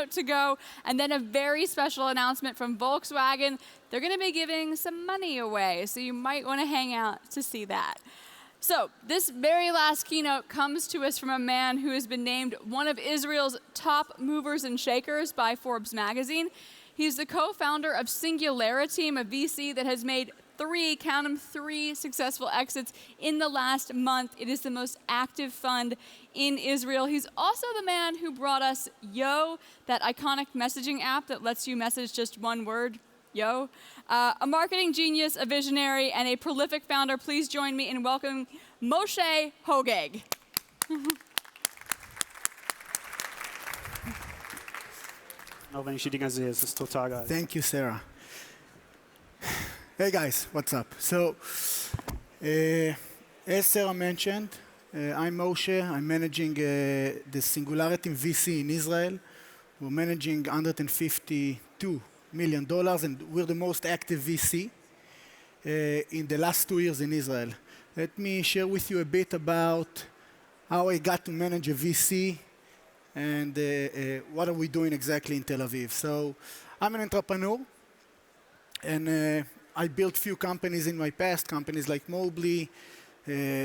keynote to go, and then a very special announcement from Volkswagen. They're going to be giving some money away, so you might want to hang out to see that. So this very last keynote comes to us from a man who has been named one of Israel's top movers and shakers by Forbes magazine. He's the co-founder of Singulariteam, a VC that has made count them, three successful exits in the last month. It is the most active fund in Israel. He's also the man who brought us Yo, that iconic messaging app that lets you message just one word, Yo. A marketing genius, a visionary, and a prolific founder. Please join me in welcoming Moshe Hogeg. Thank you, Sarah. Hey guys, what's up? So, as Sarah mentioned, I'm Moshe. I'm managing the Singulariteam VC in Israel. We're managing $152 million, and we're the most active VC in the last 2 years in Israel. Let me share with you a bit about how I got to manage a VC and what are we doing exactly in Tel Aviv. So, I'm an entrepreneur, and I built few companies in my past, companies like Mobley,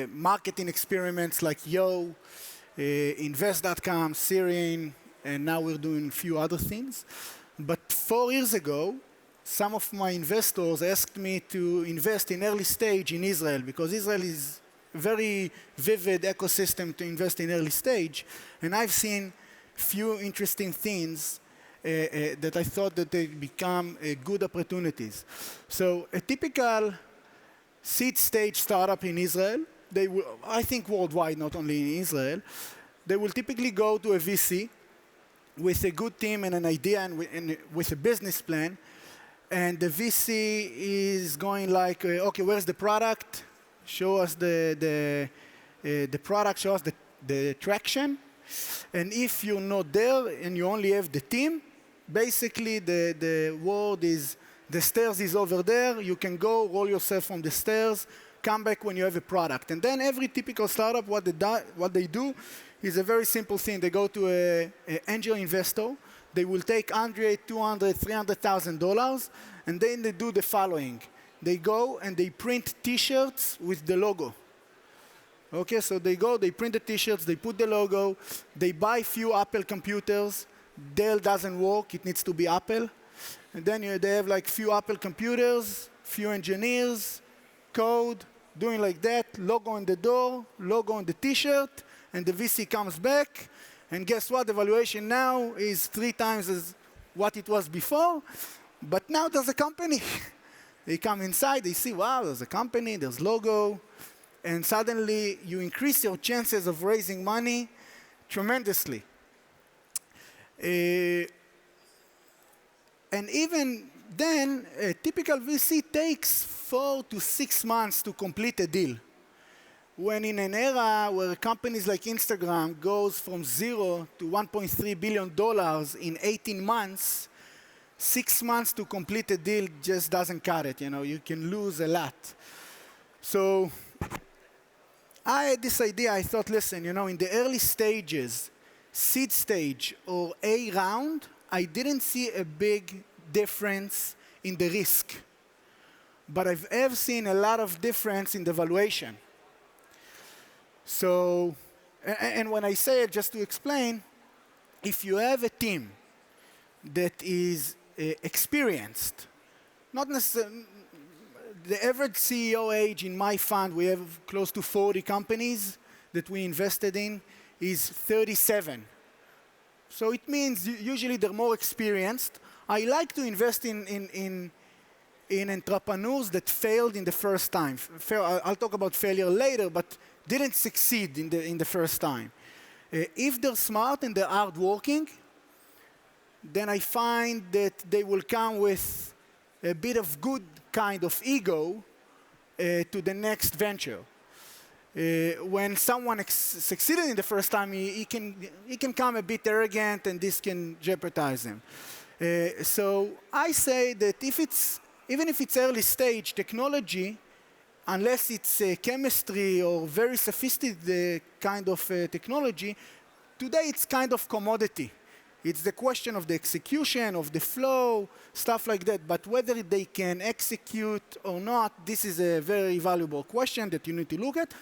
marketing experiments like Yo, Invest.com, Sirin, and now we're doing a few other things. But 4 years ago, some of my investors asked me to invest in early stage in Israel, because Israel is a very vivid ecosystem to invest in early stage. And I've seen few interesting things that I thought that they become good opportunities. So a typical seed stage startup in Israel, they will, I think worldwide, not only in Israel, they will typically go to a VC with a good team and an idea and with a business plan. And the VC is going like, okay, where's the product? Show us the product, show us the traction. And if you're not there and you only have the team, basically the word is, the stairs is over there, you can go, roll yourself from the stairs, come back when you have a product. And then every typical startup, what they do is a very simple thing. They go to an angel investor, they will take $100, $200, $300,000, and then they do the following. They go and they print t-shirts with the logo. Okay, so they go, they print the t-shirts, they put the logo, they buy few Apple computers. Dell doesn't work, it needs to be Apple. And then they have like few Apple computers, few engineers, code, doing like that, logo on the door, logo on the t-shirt, and the VC comes back, and guess what? The valuation now is 3 times as what it was before, but now there's a company. They come inside, they see, wow, there's a company, there's logo, and suddenly you increase your chances of raising money tremendously. And even then, a typical VC takes 4 to 6 months to complete a deal. When in an era where companies like Instagram goes from 0 to $1.3 billion in 18 months, 6 months to complete a deal just doesn't cut it. You know, you can lose a lot. So I had this idea. I thought, listen, you know, in the early stages, seed stage or A round, I didn't see a big difference in the risk. But I have seen a lot of difference in the valuation. So, and when I say it, just to explain, if you have a team that is experienced, not necessarily, the average CEO age in my fund, we have close to 40 companies that we invested in, is 37. So it means usually they're more experienced. I like to invest in entrepreneurs that failed in the first time. I'll talk about failure later, but didn't succeed in the first time. If they're smart and they're hardworking, then I find that they will come with a bit of good kind of ego to the next venture. When someone succeeded in the first time, he can come a bit arrogant, and this can jeopardize him. So I say that even if it's early stage technology, unless it's chemistry or very sophisticated kind of technology, today it's kind of commodity. It's the question of the execution, of the flow, stuff like that. But whether they can execute or not, this is a very valuable question that you need to look at.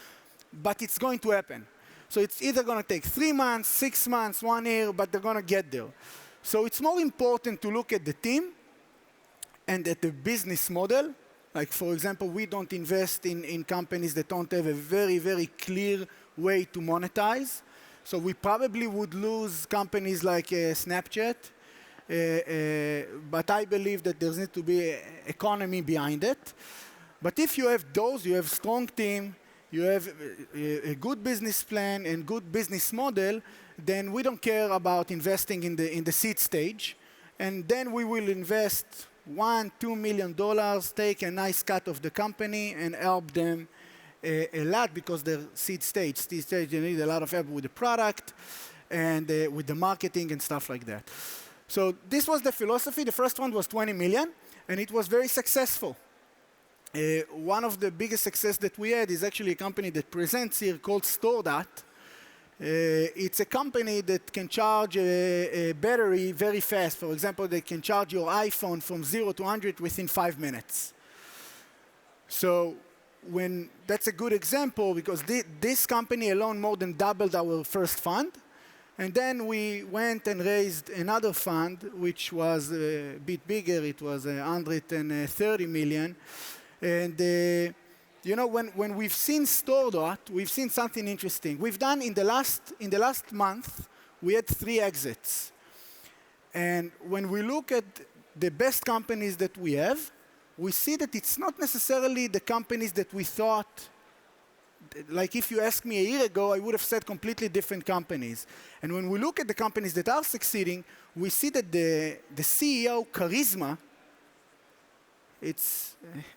But it's going to happen. So it's either going to take 3 months, 6 months, 1 year, but they're going to get there. So it's more important to look at the team and at the business model. Like, for example, we don't invest in companies that don't have a very, very clear way to monetize. So we probably would lose companies like Snapchat. But I believe that there needs to be an economy behind it. But if you have those, you have strong team, you have a good business plan and good business model, then we don't care about investing in the seed stage. And then we will invest $1-2 million, take a nice cut of the company and help them a lot because they're seed stage. Seed stage, they need a lot of help with the product and with the marketing and stuff like that. So this was the philosophy. The first one was 20 million, and it was very successful. One of the biggest success that we had is actually a company that presents here called StoreDot. It's a company that can charge a battery very fast. For example, they can charge your iPhone from 0 to 100 within 5 minutes. So that's a good example because this company alone more than doubled our first fund. And then we went and raised another fund, which was a bit bigger. It was 130 million. And you know, when we've seen StoreDot, we've seen something interesting. We've done in the last month, we had 3 exits. And when we look at the best companies that we have, we see that it's not necessarily the companies that we thought. Like if you asked me a year ago, I would have said completely different companies. And when we look at the companies that are succeeding, we see that the CEO charisma,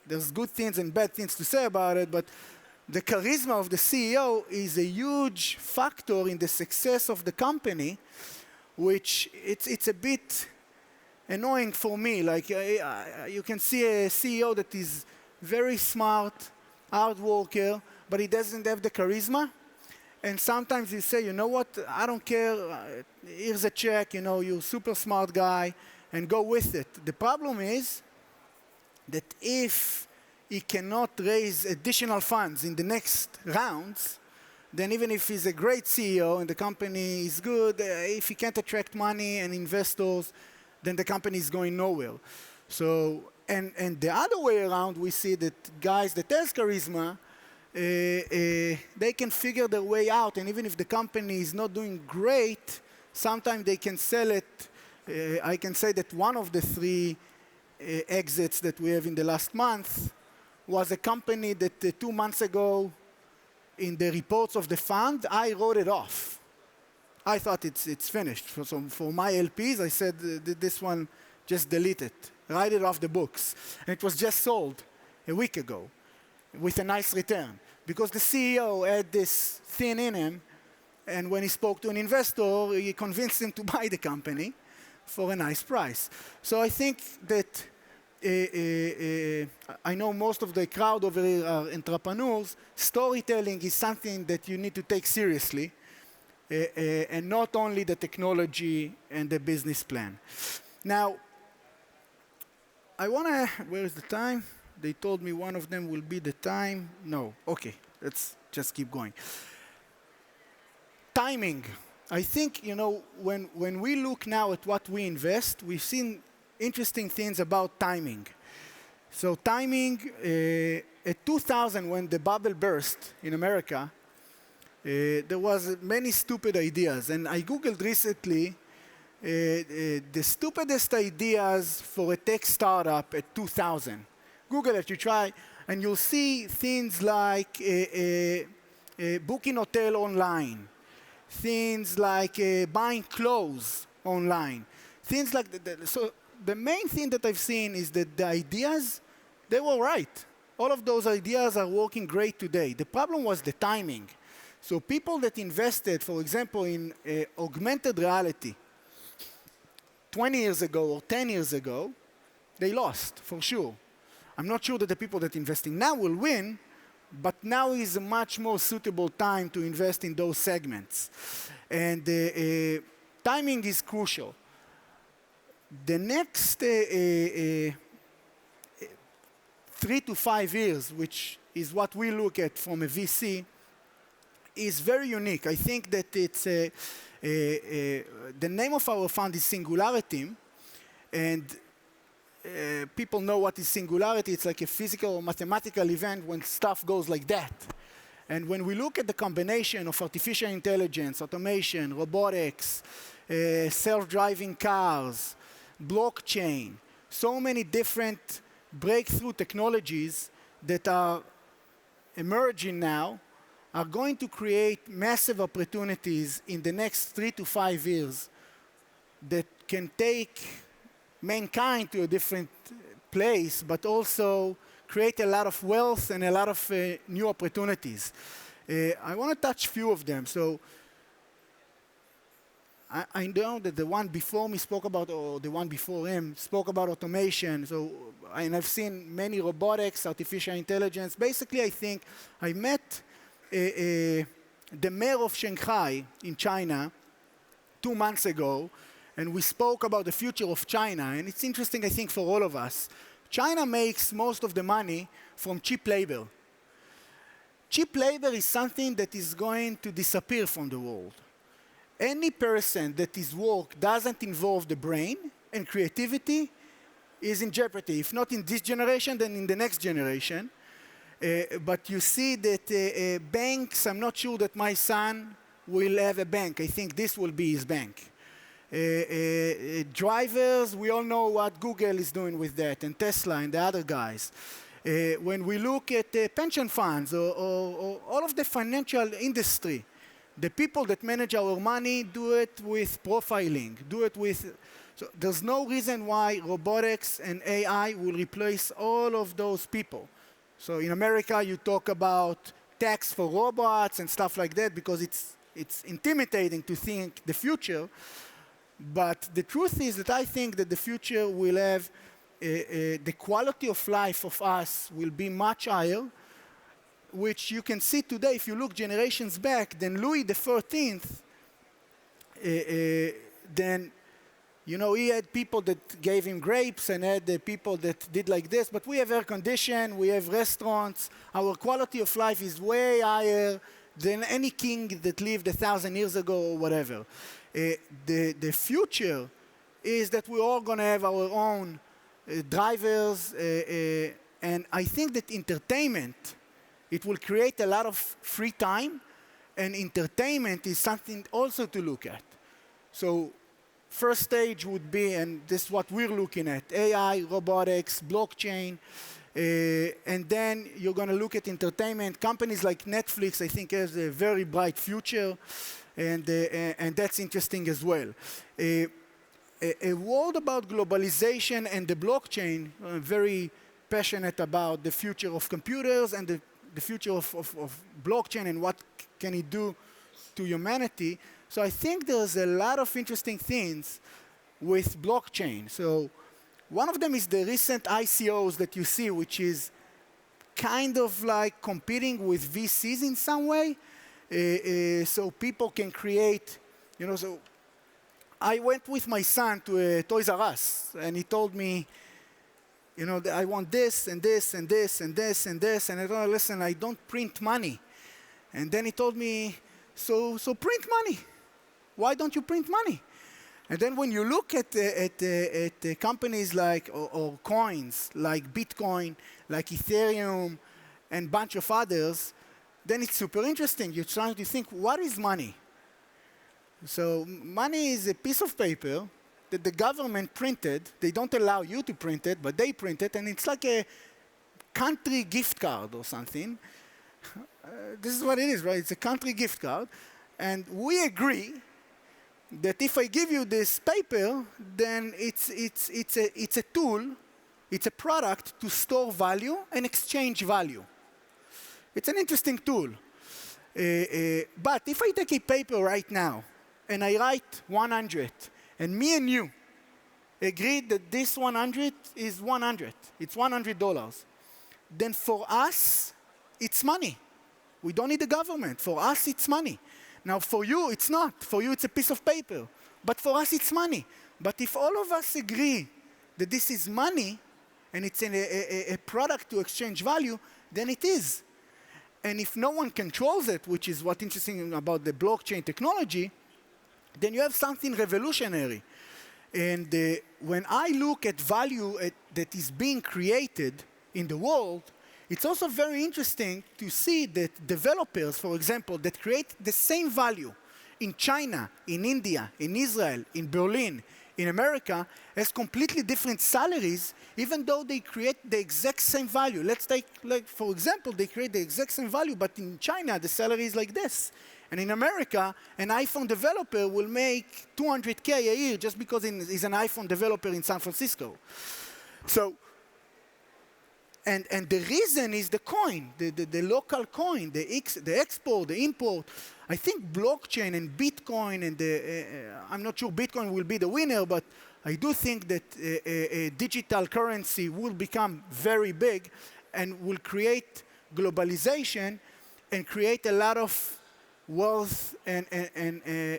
there's good things and bad things to say about it, but the charisma of the CEO is a huge factor in the success of the company, which it's a bit annoying for me. Like you can see a CEO that is very smart, hard worker, but he doesn't have the charisma. And sometimes you say, you know what, I don't care, here's a check, you know, you're a super smart guy, and go with it. The problem is that if he cannot raise additional funds in the next rounds, then even if he's a great CEO and the company is good, if he can't attract money and investors, then the company is going nowhere. So, and the other way around, we see that guys that has charisma, they can figure their way out, and even if the company is not doing great, sometimes they can sell it. I can say that one of the 3 exits that we have in the last month was a company that 2 months ago, in the reports of the fund, I wrote it off. I thought it's finished. So for my LPs, I said, this one, just delete it. Write it off the books. And it was just sold a week ago with a nice return. Because the CEO had this thing in him, and when he spoke to an investor, he convinced him to buy the company for a nice price. So I think that I know most of the crowd over here are entrepreneurs. Storytelling is something that you need to take seriously, and not only the technology and the business plan. Now, I want to, where is the time? They told me one of them will be the time. No, okay, let's just keep going. Timing. I think, you know, when we look now at what we invest, we've seen interesting things about timing. So timing, at 2000, when the bubble burst in America, there was many stupid ideas. And I Googled recently the stupidest ideas for a tech startup at 2000. Google it, you try, and you'll see things like booking hotel online, things like buying clothes online, things like that. So the main thing that I've seen is that the ideas, they were right. All of those ideas are working great today. The problem was the timing. So people that invested, for example, in augmented reality 20 years ago or 10 years ago, they lost, for sure. I'm not sure that the people that are investing now will win, but now is a much more suitable time to invest in those segments. And timing is crucial. The next 3 to 5 years, which is what we look at from a VC, is very unique. I think that it's the name of our fund is Singulariteam, and people know what is singularity. It's like a physical or mathematical event when stuff goes like that. And when we look at the combination of artificial intelligence, automation, robotics, self-driving cars, blockchain, so many different breakthrough technologies that are emerging now are going to create massive opportunities in the next 3 to 5 years that can take mankind to a different place, but also create a lot of wealth and a lot of new opportunities. I want to touch a few of them. So I know that the one before me spoke about, or the one before him spoke about automation. So, and I've seen many robotics, artificial intelligence. Basically, I think I met the mayor of Shanghai in China 2 months ago, and we spoke about the future of China. And it's interesting, I think, for all of us. China makes most of the money from cheap labor. Cheap labor is something that is going to disappear from the world. Any person that his work doesn't involve the brain and creativity is in jeopardy. If not in this generation, then in the next generation. But you see that banks, I'm not sure that my son will have a bank. I think this will be his bank. Drivers, we all know what Google is doing with that, and Tesla and the other guys. When we look at pension funds or all of the financial industry, the people that manage our money do it with profiling, do it with... So there's no reason why robotics and AI will replace all of those people. So in America, you talk about tax for robots and stuff like that because it's intimidating to think the future. But the truth is that I think that the future will have the quality of life of us will be much higher, which you can see today if you look generations back. Then Louis XIV, then you know he had people that gave him grapes and had the people that did like this. But we have air condition, we have restaurants. Our quality of life is way higher than any king that lived 1,000 years ago or whatever. The future is that we're all going to have our own drivers, and I think that entertainment, it will create a lot of free time, and entertainment is something also to look at. So first stage would be, and this is what we're looking at, AI, robotics, blockchain, and then you're going to look at entertainment. Companies like Netflix, I think, has a very bright future. And that's interesting as well. A word about globalization and the blockchain. I'm very passionate about the future of computers and the future of blockchain and what can it do to humanity. So I think there's a lot of interesting things with blockchain. So one of them is the recent ICOs that you see, which is kind of like competing with VCs in some way. So people can create, you know, so I went with my son to a Toys R Us, and he told me, you know, I want this and this and this and this and this, and I told him, listen, I don't print money. And then he told me, so print money. Why don't you print money? And then when you look at companies like, or coins, like Bitcoin, like Ethereum, and a bunch of others, then it's super interesting. You're trying to think, what is money? So money is a piece of paper that the government printed. They don't allow you to print it, but they print it, and it's like a country gift card or something. This is what it is, right? It's a country gift card. And we agree that if I give you this paper, then it's a tool, it's a product to store value and exchange value. It's an interesting tool. But if I take a paper right now and I write 100, and me and you agree that this 100 is 100, it's $100, then for us, it's money. We don't need the government. For us, it's money. Now, for you, it's not. For you, it's a piece of paper. but for us it's money. But if all of us agree that this is money, and it's a product to exchange value, then it is. And if no one controls it, which is what's interesting about the blockchain technology, then you have something revolutionary. And when I look at value that is being created in the world, it's also very interesting to see that developers, for example, that create the same value in China, in India, in Israel, in Berlin, in America, has completely different salaries, even though they create the exact same value. Let's take, like, for example, they create the exact same value, but in China, the salary is like this. And in America, an iPhone developer will make $200K a year just because he's an iPhone developer in San Francisco. So, and the reason is the coin, the local coin, the export, the import. I think blockchain and Bitcoin and I'm not sure Bitcoin will be the winner, but I do think that a digital currency will become very big and will create globalization and create a lot of wealth and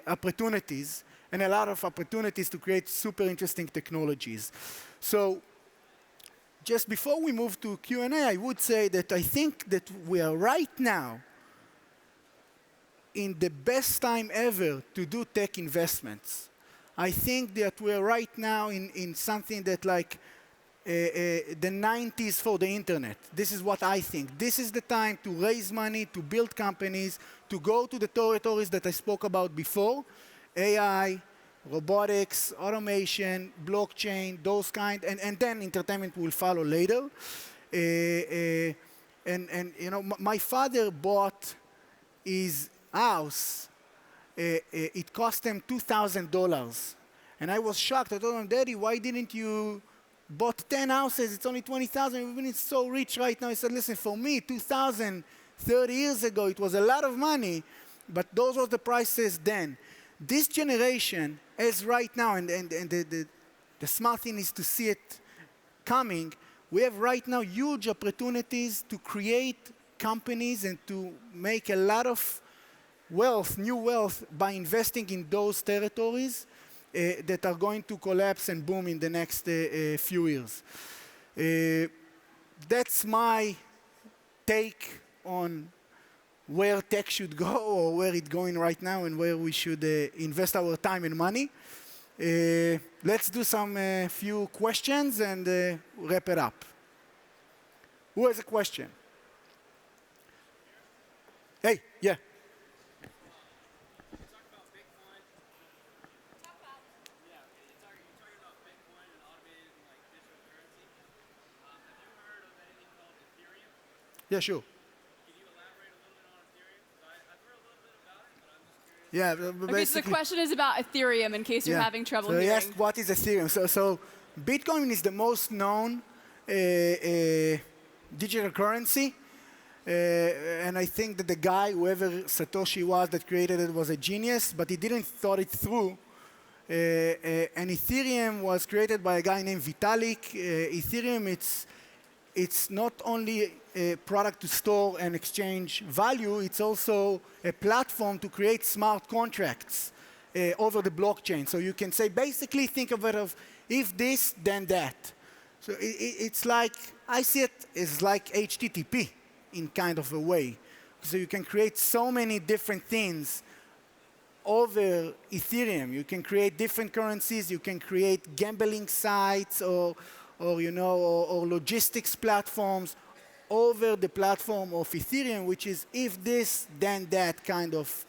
opportunities, and a lot of opportunities to create super interesting technologies. So just before we move to Q&A, I would say that I think that we are right now in the best time ever to do tech investments. I think that we're right now in something that like the 90s for the internet. This is what I think. This is the time to raise money, to build companies, to go to the territories that I spoke about before, AI, robotics, automation, blockchain, those kind, and then entertainment will follow later. And you know, my father bought his house. It cost him $2,000. And I was shocked. I told him, Daddy, why didn't you bought 10 houses? It's only 20,000. We've been so rich right now. He said, listen, for me, 2,000, 30 years ago, it was a lot of money, but those were the prices then. This generation is right now, and the smart thing is to see it coming. We have right now huge opportunities to create companies and to make a lot of wealth, new wealth, by investing in those territories that are going to collapse and boom in the next few years. That's my take on where tech should go, or where it's going right now, and where we should invest our time and money. Let's do some few questions and wrap it up. Who has a question? Hey, yeah. Yeah, sure. Can you elaborate a little bit on Ethereum? I've heard a little bit about it, but I'm just curious. Yeah, Okay, so the question is about Ethereum, in case you're having trouble so hearing. he asked, what is Ethereum? So Bitcoin is the most known digital currency. And I think that the guy, whoever Satoshi was that created it, was a genius, but he didn't thought it through. And Ethereum was created by a guy named Vitalik. Ethereum, it's not only a product to store and exchange value, it's also a platform to create smart contracts over the blockchain. So you can say, basically think of it of, if this, then that. So it's like, I see it as like HTTP in kind of a way. So you can create so many different things over Ethereum. You can create different currencies, you can create gambling sites or logistics platforms over the platform of Ethereum, which is if this, then that kind of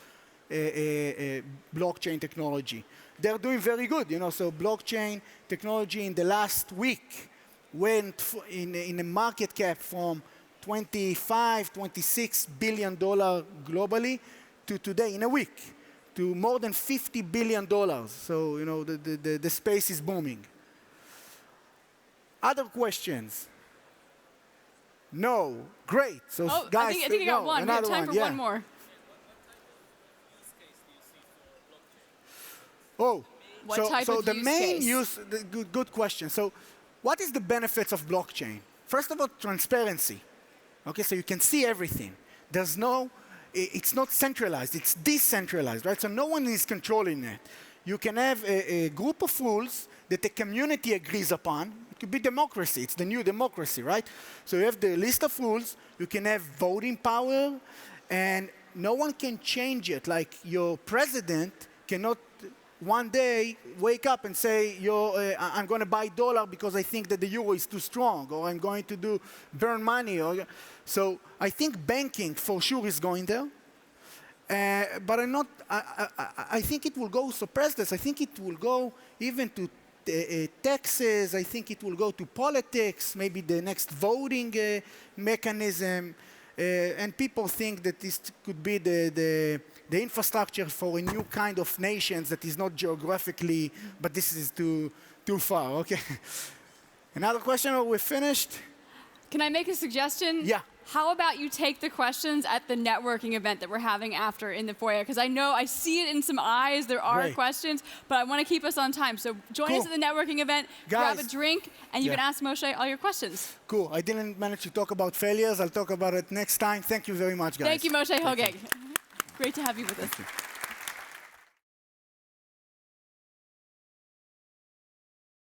blockchain technology. They're doing very good, so blockchain technology in the last week went in a market cap from $26 billion globally to today, in a week, to more than $50 billion. So, the space is booming. Other questions? No. Great. So, guys, I think I got one. We have time for one more. Oh, what type of the use main case? use, good question. So what is the benefits of blockchain? First of all, transparency. Okay, so you can see everything. It's not centralized, it's decentralized, right? So no one is controlling it. you can have a group of rules that the community agrees upon. It could be democracy. It's the new democracy, right? So you have the list of rules. You can have voting power, and no one can change it. Like your president cannot one day wake up and say, I'm going to buy dollar because I think that the euro is too strong, or I'm going to burn money. So I think banking for sure is going there. But I think it will go suppress this. I think it will go even to taxes. I think it will go to politics, maybe the next voting mechanism. And people think that this could be the infrastructure for a new kind of nations that is not geographically, but this is too far. Okay. Another question, or we're finished? Can I make a suggestion? Yeah. How about you take the questions at the networking event that we're having after in the foyer? Because I see it in some eyes. There are Great. questions, but I want to keep us on time. So join us at the networking event, grab a drink, and you can ask Moshe all your questions. Cool. I didn't manage to talk about failures. I'll talk about it next time. Thank you very much, guys. Thank you, Moshe Hogeg. Great to have you with us.